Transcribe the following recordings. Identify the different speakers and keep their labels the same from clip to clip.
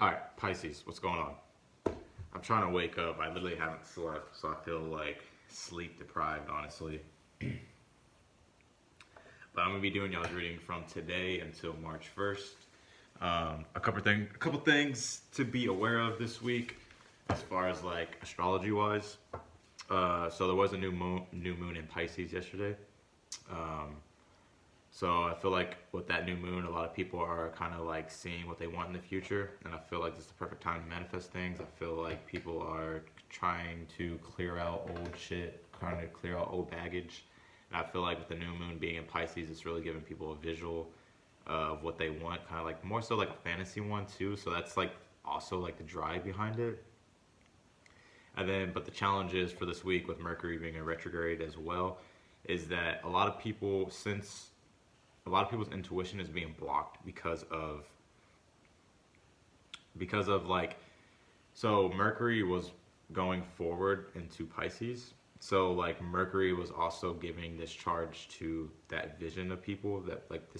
Speaker 1: Alright, Pisces, what's going on? I'm trying to wake up. I literally haven't slept, so I feel like sleep deprived, honestly. But I'm gonna be doing y'all's reading from today until March 1st. A couple things to be aware of this week, as far as like astrology wise. So there was a new moon in Pisces yesterday. So I feel like with that new moon, a lot of people are kind of like seeing what they want in the future, and I feel like this is the perfect time to manifest things. I feel like people are trying to clear out old shit, trying to clear out old baggage. And I feel like with the new moon being in Pisces, it's really giving people a visual of what they want, kind of like more so like a fantasy one too. So that's like also like the drive behind it. And then, but the challenge is for this week with Mercury being in retrograde as well, is that a lot of people's intuition is being blocked because of like, so Mercury was going forward into Pisces. So like Mercury was also giving this charge to that vision of people that like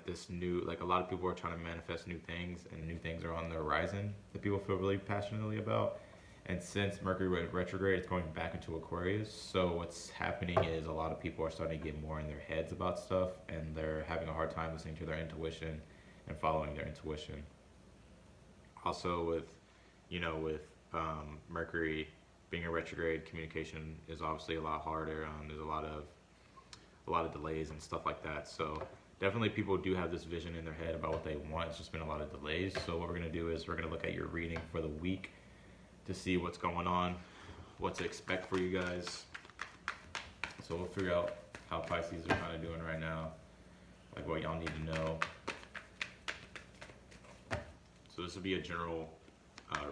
Speaker 1: this new, like a lot of people are trying to manifest new things, and new things are on the horizon that people feel really passionately about. And since Mercury went retrograde, it's going back into Aquarius. So what's happening is a lot of people are starting to get more in their heads about stuff, and they're having a hard time listening to their intuition and following their intuition. Also with Mercury being a retrograde, communication is obviously a lot harder. There's a lot of delays and stuff like that. So definitely people do have this vision in their head about what they want. It's just been a lot of delays. So what we're gonna do is we're gonna look at your reading for the week to see what's going on, what to expect for you guys. So we'll figure out how Pisces are kind of doing right now, like what y'all need to know. So this will be a general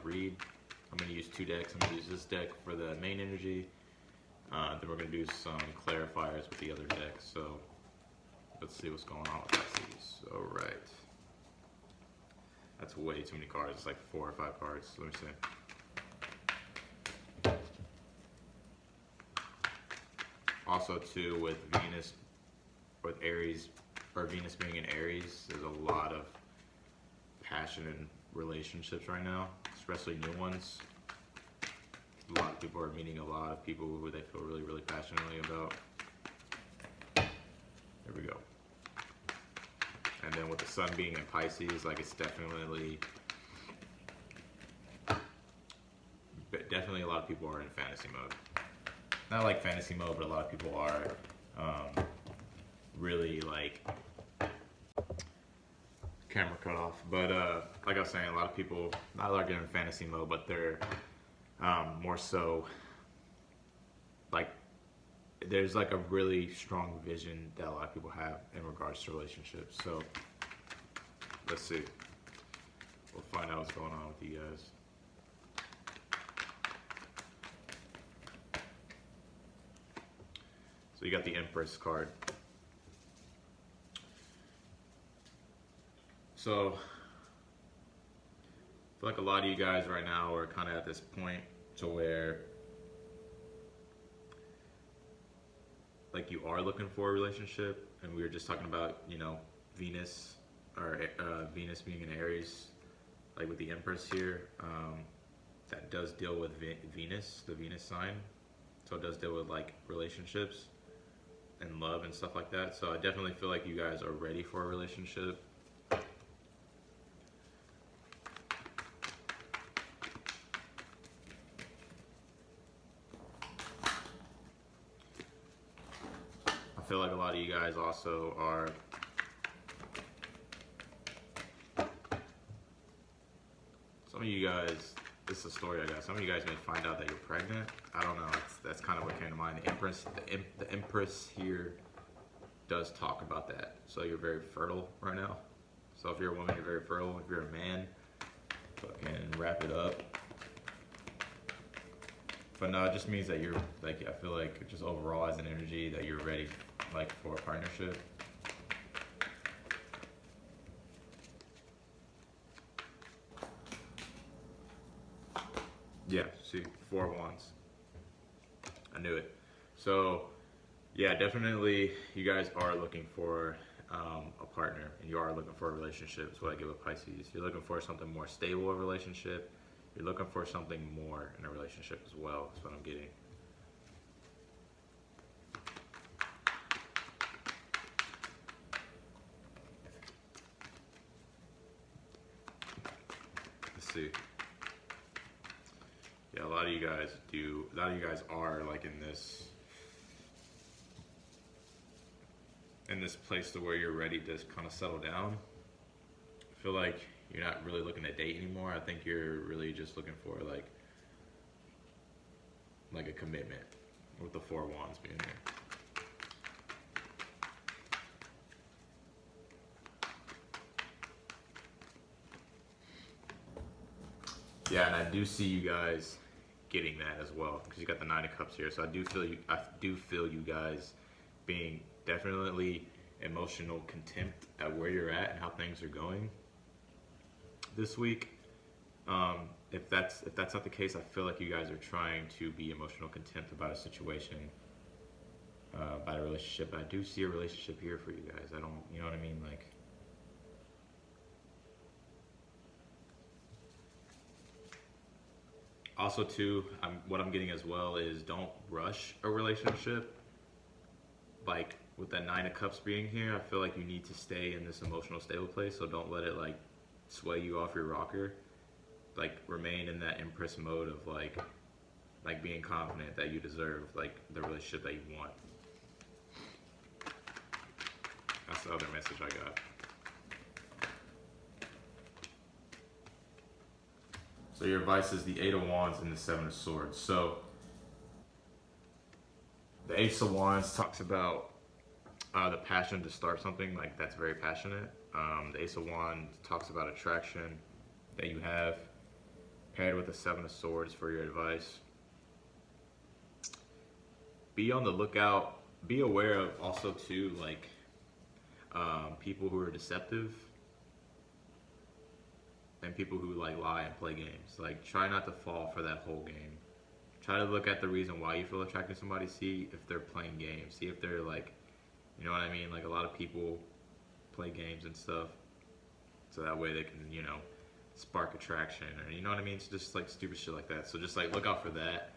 Speaker 1: read. I'm going to use two decks. I'm going to use this deck for the main energy. Then we're going to do some clarifiers with the other deck. So let's see what's going on with Pisces. All right. That's way too many cards. It's like 4 or 5 cards. Let me see. Also too, with Venus, with Aries, or Venus being in Aries, there's a lot of passion in relationships right now, especially new ones. A lot of people are meeting a lot of people who they feel really, really passionately about. There we go. And then with the sun being in Pisces, like it's definitely a lot of people are in fantasy mode. Not like fantasy mode, but a lot of people are really like, camera cut off, but like I was saying, a lot of people not like in fantasy mode, but they're more so like there's like a really strong vision that a lot of people have in regards to relationships. So let's see, we'll find out what's going on with you guys. So you got the Empress card. So I feel like a lot of you guys right now are kind of at this point to where like you are looking for a relationship, and we were just talking about, Venus, or Venus being in Aries, like with the Empress here, that does deal with Venus, the Venus sign. So it does deal with like relationships and love and stuff like that. So I definitely feel like you guys are ready for a relationship. I feel like a lot of you guys also are some of you guys, this is a story I got. Some of you guys may find out that you're pregnant. I don't know. That's kind of what came to mind. The Empress here does talk about that. So you're very fertile right now. So if you're a woman, you're very fertile. If you're a man, fucking wrap it up. But no, it just means that you're like, I feel like just overall as an energy that you're ready like for a partnership. Yeah, see, 4 of Wands. I knew it. So, yeah, definitely you guys are looking for a partner, and you are looking for a relationship, is what I get with Pisces. You're looking for something more stable in a relationship. You're looking for something more in a relationship as well. That's what I'm getting. Let's see. Yeah, a lot of you guys do. A lot of you guys are like in this place to where you're ready to kind of settle down. I feel like you're not really looking to date anymore. I think you're really just looking for like a commitment, with the Four of Wands being there. Yeah, and I do see you guys getting that as well, because you got the Nine of Cups here. So I do feel you guys being definitely emotional contempt at where you're at and how things are going this week. If that's not the case, I feel like you guys are trying to be emotional contempt about a situation, about a relationship. But I do see a relationship here for you guys. I don't, you know what I mean? Like, also too, what I'm getting as well is don't rush a relationship. Like with that Nine of Cups being here, I feel like you need to stay in this emotional stable place. So don't let it like sway you off your rocker. Like remain in that Empress mode of like being confident that you deserve like the relationship that you want. That's the other message I got. So your advice is the Eight of Wands and the Seven of Swords. So the Ace of Wands talks about the passion to start something, like that's very passionate. The Ace of Wands talks about attraction that you have, paired with the Seven of Swords for your advice. Be on the lookout. Be aware of also too, like people who are deceptive and people who like lie and play games. Like try not to fall for that whole game. Try to look at the reason why you feel attracted to somebody. See if they're playing games. See if they're like, you know what I mean? Like a lot of people play games and stuff, so that way they can, you know, spark attraction, or you know what I mean? It's just like stupid shit like that. So just like look out for that.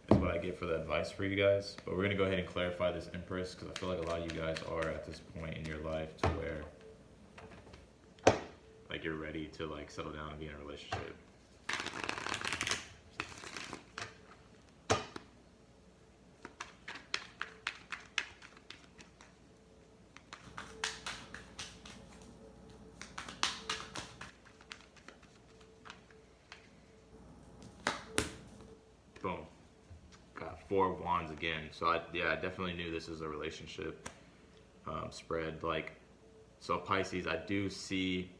Speaker 1: That's what I get for the advice for you guys. But we're gonna go ahead and clarify this Empress, because I feel like a lot of you guys are at this point in your life to where like you're ready to like settle down and be in a relationship. Boom. Got Four of Wands again. So I definitely knew this is a relationship spread. Like, so Pisces, I do see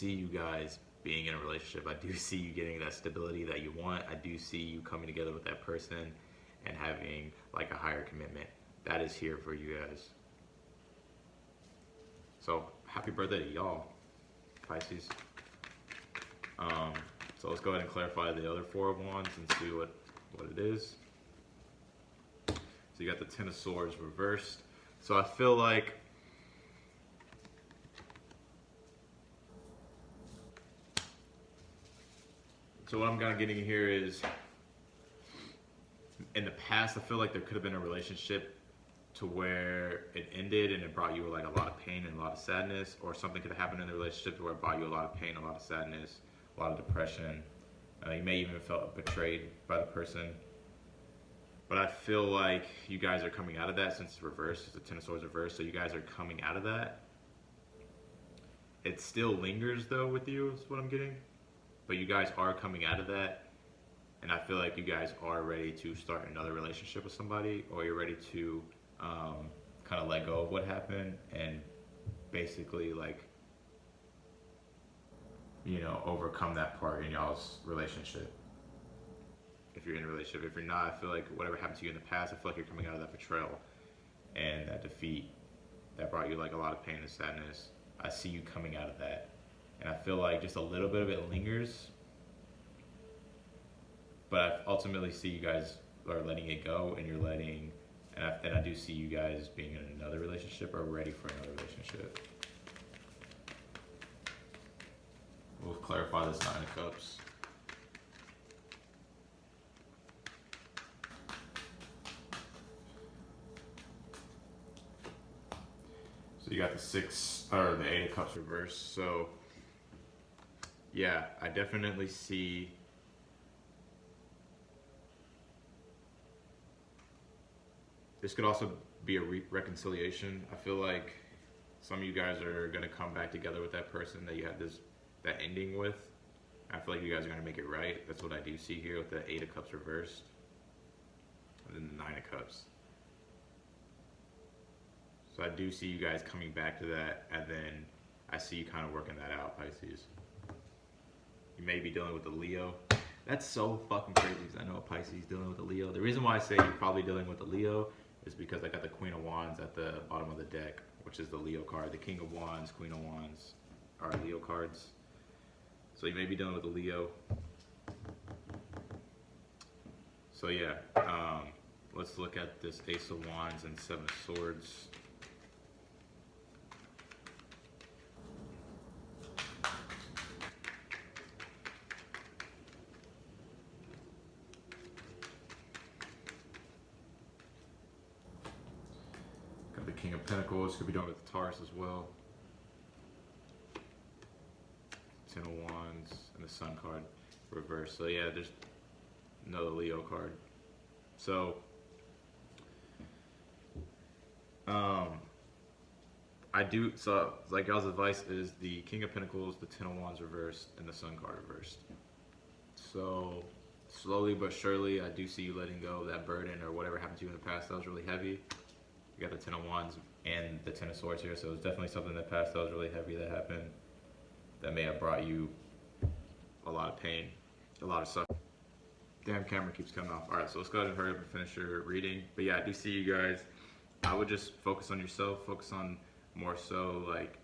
Speaker 1: you guys being in a relationship. I do see you getting that stability that you want. I do see you coming together with that person and having like a higher commitment. That is here for you guys. So happy birthday to y'all, Pisces. So let's go ahead and clarify the other Four of Wands and see what it is. So you got the Ten of Swords reversed. So I feel like so what I'm kind of getting here is, in the past, I feel like there could have been a relationship to where it ended and it brought you like a lot of pain and a lot of sadness, or something could have happened in the relationship to where it brought you a lot of pain, a lot of sadness, a lot of depression. You may even have felt betrayed by the person. But I feel like you guys are coming out of that, since it's reversed. It's the Ten of Swords reversed, so you guys are coming out of that. It still lingers though with you, is what I'm getting. But you guys are coming out of that, and I feel like you guys are ready to start another relationship with somebody, or you're ready to kind of let go of what happened and basically like, you know, overcome that part in y'all's relationship. If you're in a relationship, if you're not, I feel like whatever happened to you in the past, I feel like you're coming out of that betrayal and that defeat that brought you like a lot of pain and sadness. I see you coming out of that. And I feel like just a little bit of it lingers, but I ultimately see you guys are letting it go, and you're letting And I do see you guys being in another relationship or ready for another relationship. We'll clarify this Nine of Cups. So you got the the Eight of Cups reversed. So yeah, I definitely see this could also be a reconciliation. I feel like some of you guys are gonna come back together with that person that you had that ending with. I feel like you guys are gonna make it right. That's what I do see here with the Eight of Cups reversed, and then the Nine of Cups. So I do see you guys coming back to that, and then I see you kind of working that out, Pisces. You may be dealing with the Leo. That's so fucking crazy because I know a Pisces dealing with a Leo. The reason why I say you're probably dealing with a Leo is because I got the Queen of Wands at the bottom of the deck, which is the Leo card. The King of Wands, Queen of Wands are Leo cards. So you may be dealing with a Leo. So yeah, let's look at this Ace of Wands and Seven of Swords. Got the King of Pentacles, could be dealing with the Taurus as well. Ten of Wands and the Sun card reversed. So yeah, there's another Leo card. So like y'all's advice is the King of Pentacles, the Ten of Wands reversed, and the Sun card reversed. So slowly but surely, I do see you letting go of that burden or whatever happened to you in the past that was really heavy. You got the Ten of Wands and the Ten of Swords here, so it's definitely something in the past that was really heavy that happened that may have brought you a lot of pain, a lot of suffering. Damn, camera keeps coming off. All right, so let's go ahead and hurry up and finish your reading. But yeah, I do see you guys. I would just focus on yourself, focus on more so like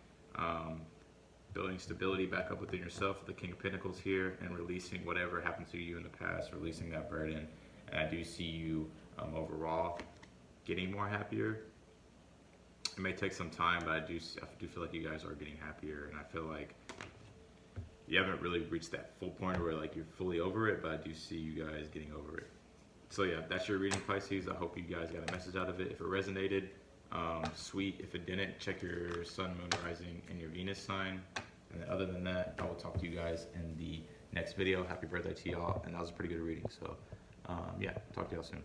Speaker 1: building stability back up within yourself with the King of Pentacles here and releasing whatever happened to you in the past, releasing that burden. And I do see you overall getting more happier. It may take some time, but I do feel like you guys are getting happier, and I feel like you haven't really reached that full point where like you're fully over it, but I do see you guys getting over it. So yeah, that's your reading, Pisces. I hope you guys got a message out of it. If it resonated, sweet. If it didn't, check your sun, moon, rising, and your Venus sign. And then other than that, I will talk to you guys in the next video. Happy birthday to y'all, and that was a pretty good reading. So yeah, talk to y'all soon.